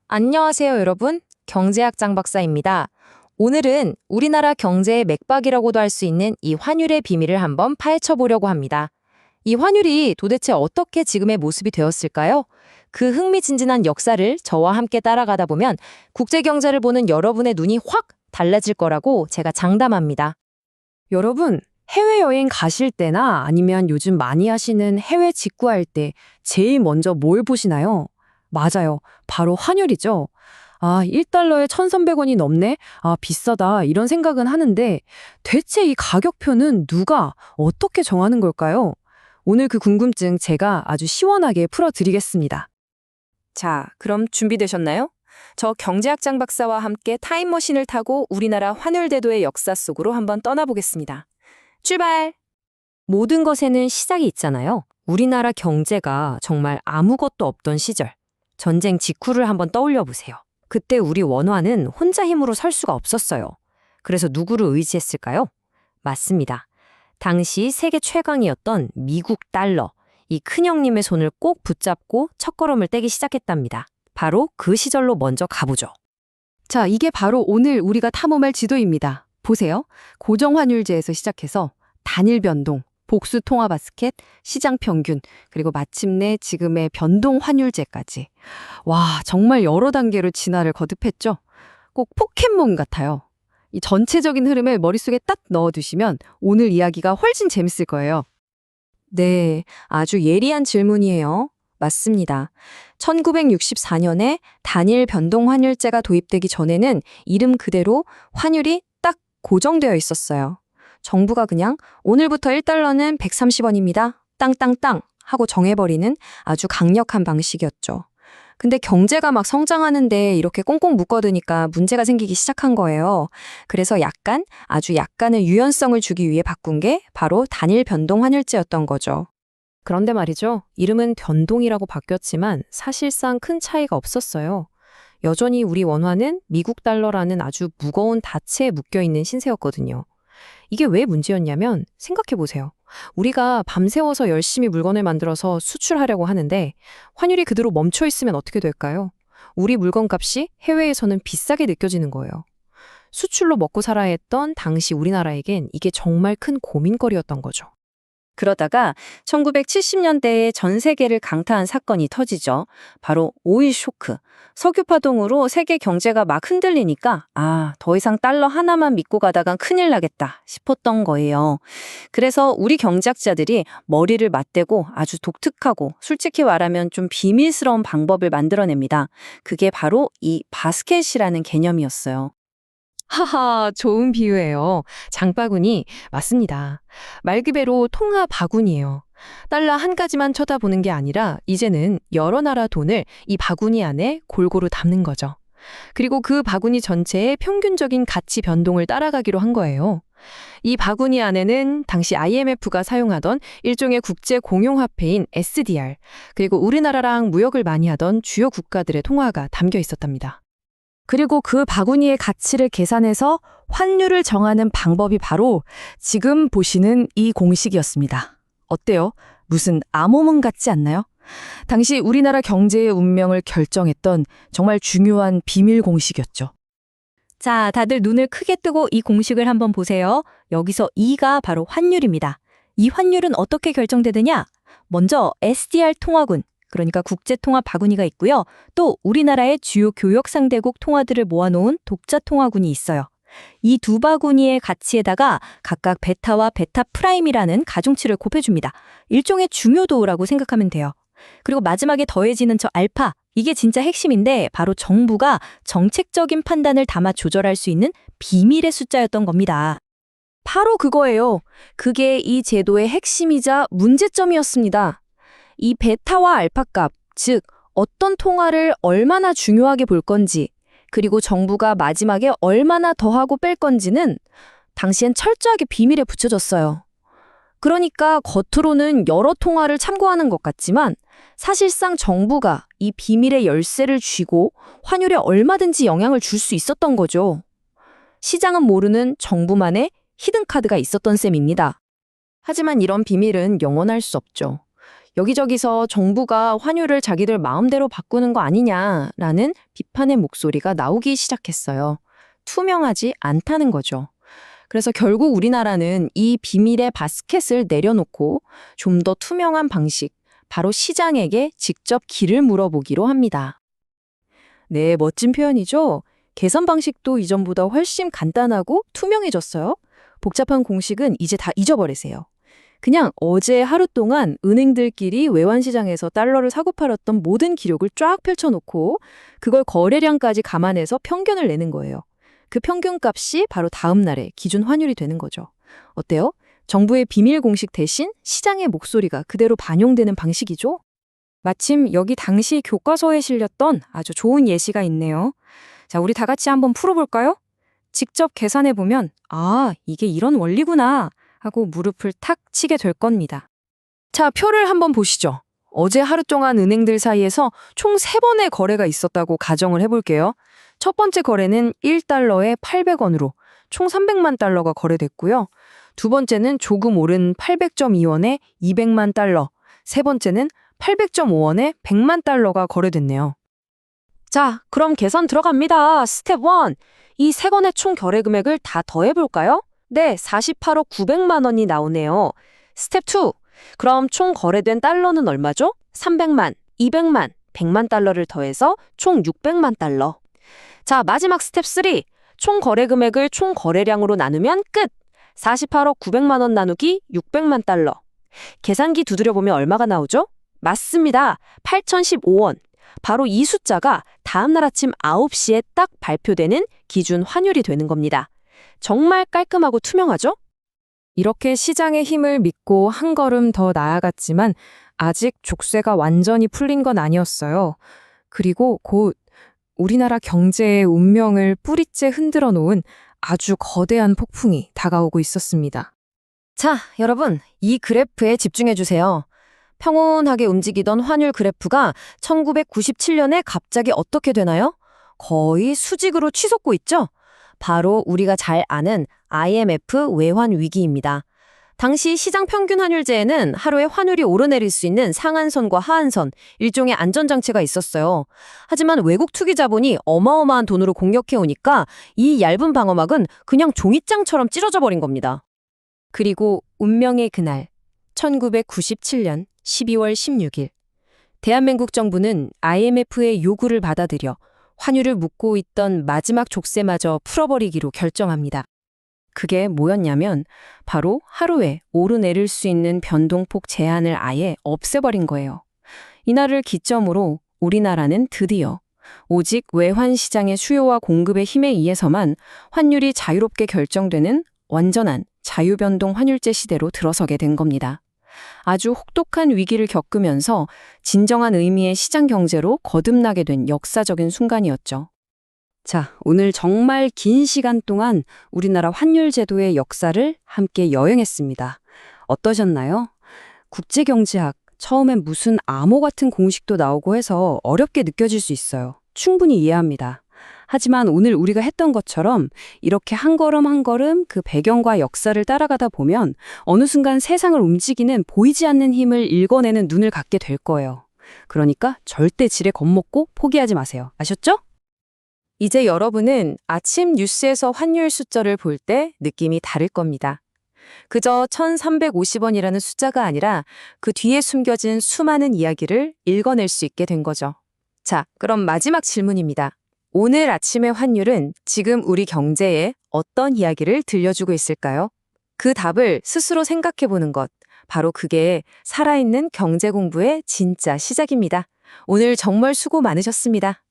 안녕하세요, 여러분. 경제학 장 박사입니다. 오늘은 우리나라 경제의 맥박이라고도 할 수 있는 이 환율의 비밀을 한번 파헤쳐 보려고 합니다. 이 환율이 도대체 어떻게 지금의 모습이 되었을까요? 그 흥미진진한 역사를 저와 함께 따라가다 보면 국제 경제를 보는 여러분의 눈이 확 달라질 거라고 제가 장담합니다. 여러분, 해외여행 가실 때나 아니면 요즘 많이 하시는 해외 직구할 때 제일 먼저 뭘 보시나요? 맞아요. 바로 환율이죠. 1달러에 1,300원이 넘네? 비싸다. 이런 생각은 하는데 대체 이 가격표는 누가 어떻게 정하는 걸까요? 오늘 그 궁금증 제가 아주 시원하게 풀어드리겠습니다. 자, 그럼 준비되셨나요? 저 경제학 장 박사와 함께 타임머신을 타고 우리나라 환율대도의 역사 속으로 한번 떠나보겠습니다. 출발! 모든 것에는 시작이 있잖아요. 우리나라 경제가 정말 아무것도 없던 시절. 전쟁 직후를 한번 떠올려 보세요. 그때 우리 원화는 혼자 힘으로 설 수가 없었어요. 그래서 누구를 의지했을까요? 맞습니다. 당시 세계 최강이었던 미국 달러. 이 큰형님의 손을 꼭 붙잡고 첫걸음을 떼기 시작했답니다. 바로 그 시절로 먼저 가보죠. 자, 이게 바로 오늘 우리가 탐험할 지도입니다. 보세요. 고정환율제에서 시작해서 단일 변동, 복수 통화 바스켓, 시장 평균, 그리고 마침내 지금의 변동 환율제까지. 와, 정말 여러 단계로 진화를 거듭했죠. 꼭 포켓몬 같아요. 이 전체적인 흐름을 머릿속에 딱 넣어두시면 오늘 이야기가 훨씬 재밌을 거예요. 네, 아주 예리한 질문이에요. 맞습니다. 1964년에 단일 변동 환율제가 도입되기 전에는 이름 그대로 환율이 딱 고정되어 있었어요. 정부가 그냥 오늘부터 1달러는 130원입니다. 땅땅땅 하고 정해버리는 아주 강력한 방식이었죠. 근데 경제가 막 성장하는데 이렇게 꽁꽁 묶어두니까 문제가 생기기 시작한 거예요. 그래서 아주 약간의 유연성을 주기 위해 바꾼 게 바로 단일 변동 환율제였던 거죠. 그런데 말이죠. 이름은 변동이라고 바뀌었지만 사실상 큰 차이가 없었어요. 여전히 우리 원화는 미국 달러라는 아주 무거운 닻에 묶여있는 신세였거든요. 이게 왜 문제였냐면 생각해보세요. 우리가 밤새워서 열심히 물건을 만들어서 수출하려고 하는데 환율이 그대로 멈춰있으면 어떻게 될까요? 우리 물건값이 해외에서는 비싸게 느껴지는 거예요. 수출로 먹고 살아야 했던 당시 우리나라에겐 이게 정말 큰 고민거리였던 거죠. 그러다가 1970년대에 전 세계를 강타한 사건이 터지죠. 바로 오일 쇼크. 석유 파동으로 세계 경제가 막 흔들리니까 더 이상 달러 하나만 믿고 가다간 큰일 나겠다 싶었던 거예요. 그래서 우리 경제학자들이 머리를 맞대고 아주 독특하고 솔직히 말하면 좀 비밀스러운 방법을 만들어냅니다. 그게 바로 이 바스켓이라는 개념이었어요. 하하, 좋은 비유예요. 장바구니, 맞습니다. 말 그대로 통화 바구니예요. 달러 한 가지만 쳐다보는 게 아니라 이제는 여러 나라 돈을 이 바구니 안에 골고루 담는 거죠. 그리고 그 바구니 전체의 평균적인 가치 변동을 따라가기로 한 거예요. 이 바구니 안에는 당시 IMF가 사용하던 일종의 국제 공용화폐인 SDR, 그리고 우리나라랑 무역을 많이 하던 주요 국가들의 통화가 담겨 있었답니다. 그리고 그 바구니의 가치를 계산해서 환율을 정하는 방법이 바로 지금 보시는 이 공식이었습니다. 어때요? 무슨 암호문 같지 않나요? 당시 우리나라 경제의 운명을 결정했던 정말 중요한 비밀 공식이었죠. 자, 다들 눈을 크게 뜨고 이 공식을 한번 보세요. 여기서 E가 바로 환율입니다. 이 환율은 어떻게 결정되느냐? 먼저 SDR 통화군, 그러니까 국제통화 바구니가 있고요. 또 우리나라의 주요 교역상대국 통화들을 모아놓은 독자통화군이 있어요. 이 두 바구니의 가치에다가 각각 베타와 베타 프라임이라는 가중치를 곱해줍니다. 일종의 중요도라고 생각하면 돼요. 그리고 마지막에 더해지는 저 알파, 이게 진짜 핵심인데 바로 정부가 정책적인 판단을 담아 조절할 수 있는 비밀의 숫자였던 겁니다. 바로 그거예요. 그게 이 제도의 핵심이자 문제점이었습니다. 이 베타와 알파 값, 즉 어떤 통화를 얼마나 중요하게 볼 건지, 그리고 정부가 마지막에 얼마나 더하고 뺄 건지는 당시엔 철저하게 비밀에 붙여졌어요. 그러니까 겉으로는 여러 통화를 참고하는 것 같지만 사실상 정부가 이 비밀의 열쇠를 쥐고 환율에 얼마든지 영향을 줄 수 있었던 거죠. 시장은 모르는 정부만의 히든카드가 있었던 셈입니다. 하지만 이런 비밀은 영원할 수 없죠. 여기저기서 정부가 환율을 자기들 마음대로 바꾸는 거 아니냐라는 비판의 목소리가 나오기 시작했어요. 투명하지 않다는 거죠. 그래서 결국 우리나라는 이 비밀의 바스켓을 내려놓고 좀 더 투명한 방식, 바로 시장에게 직접 길을 물어보기로 합니다. 네, 멋진 표현이죠? 계산 방식도 이전보다 훨씬 간단하고 투명해졌어요. 복잡한 공식은 이제 다 잊어버리세요. 그냥 어제 하루 동안 은행들끼리 외환시장에서 달러를 사고 팔았던 모든 기록을 쫙 펼쳐놓고 그걸 거래량까지 감안해서 평균을 내는 거예요. 그 평균값이 바로 다음 날의 기준 환율이 되는 거죠. 어때요? 정부의 비밀 공식 대신 시장의 목소리가 그대로 반영되는 방식이죠? 마침 여기 당시 교과서에 실렸던 아주 좋은 예시가 있네요. 자, 우리 다 같이 한번 풀어볼까요? 직접 계산해보면 아, 이게 이런 원리구나 하고 무릎을 탁 치게 될 겁니다. 자, 표를 한번 보시죠. 어제 하루 동안 은행들 사이에서 총 3번의 거래가 있었다고 가정을 해볼게요. 첫 번째 거래는 1달러에 800원으로 총 300만 달러가 거래됐고요. 두 번째는 조금 오른 800.2원에 200만 달러, 세 번째는 800.5원에 100만 달러가 거래됐네요. 자, 그럼 계산 들어갑니다. 스텝 1. 이 세 건의 총 거래 금액을 다 더해볼까요? 네, 48억 900만 원이 나오네요. 스텝 2. 그럼 총 거래된 달러는 얼마죠? 300만, 200만, 100만 달러를 더해서 총 600만 달러. 자, 마지막 스텝 3. 총 거래 금액을 총 거래량으로 나누면 끝! 48억 900만 원 나누기 600만 달러. 계산기 두드려보면 얼마가 나오죠? 맞습니다. 8015원. 바로 이 숫자가 다음날 아침 9시에 딱 발표되는 기준 환율이 되는 겁니다. 정말 깔끔하고 투명하죠? 이렇게 시장의 힘을 믿고 한 걸음 더 나아갔지만 아직 족쇄가 완전히 풀린 건 아니었어요. 그리고 곧 우리나라 경제의 운명을 뿌리째 흔들어 놓은 아주 거대한 폭풍이 다가오고 있었습니다. 자, 여러분, 이 그래프에 집중해 주세요. 평온하게 움직이던 환율 그래프가 1997년에 갑자기 어떻게 되나요? 거의 수직으로 치솟고 있죠? 바로 우리가 잘 아는 IMF 외환 위기입니다. 당시 시장 평균 환율제에는 하루에 환율이 오르내릴 수 있는 상한선과 하한선, 일종의 안전장치가 있었어요. 하지만 외국 투기 자본이 어마어마한 돈으로 공격해오니까 이 얇은 방어막은 그냥 종이장처럼 찢어져 버린 겁니다. 그리고 운명의 그날, 1997년 12월 16일, 대한민국 정부는 IMF의 요구를 받아들여 환율을 묶고 있던 마지막 족쇄마저 풀어버리기로 결정합니다. 그게 뭐였냐면 바로 하루에 오르내릴 수 있는 변동폭 제한을 아예 없애버린 거예요. 이날을 기점으로 우리나라는 드디어 오직 외환시장의 수요와 공급의 힘에 의해서만 환율이 자유롭게 결정되는 완전한 자유변동 환율제 시대로 들어서게 된 겁니다. 아주 혹독한 위기를 겪으면서 진정한 의미의 시장 경제로 거듭나게 된 역사적인 순간이었죠. 자, 오늘 정말 긴 시간 동안 우리나라 환율 제도의 역사를 함께 여행했습니다. 어떠셨나요? 국제경제학, 처음엔 무슨 암호 같은 공식도 나오고 해서 어렵게 느껴질 수 있어요. 충분히 이해합니다. 하지만 오늘 우리가 했던 것처럼 이렇게 한 걸음 한 걸음 그 배경과 역사를 따라가다 보면 어느 순간 세상을 움직이는 보이지 않는 힘을 읽어내는 눈을 갖게 될 거예요. 그러니까 절대 지레 겁먹고 포기하지 마세요. 아셨죠? 이제 여러분은 아침 뉴스에서 환율 숫자를 볼 때 느낌이 다를 겁니다. 그저 1350원이라는 숫자가 아니라 그 뒤에 숨겨진 수많은 이야기를 읽어낼 수 있게 된 거죠. 자, 그럼 마지막 질문입니다. 오늘 아침의 환율은 지금 우리 경제에 어떤 이야기를 들려주고 있을까요? 그 답을 스스로 생각해 보는 것, 바로 그게 살아있는 경제 공부의 진짜 시작입니다. 오늘 정말 수고 많으셨습니다.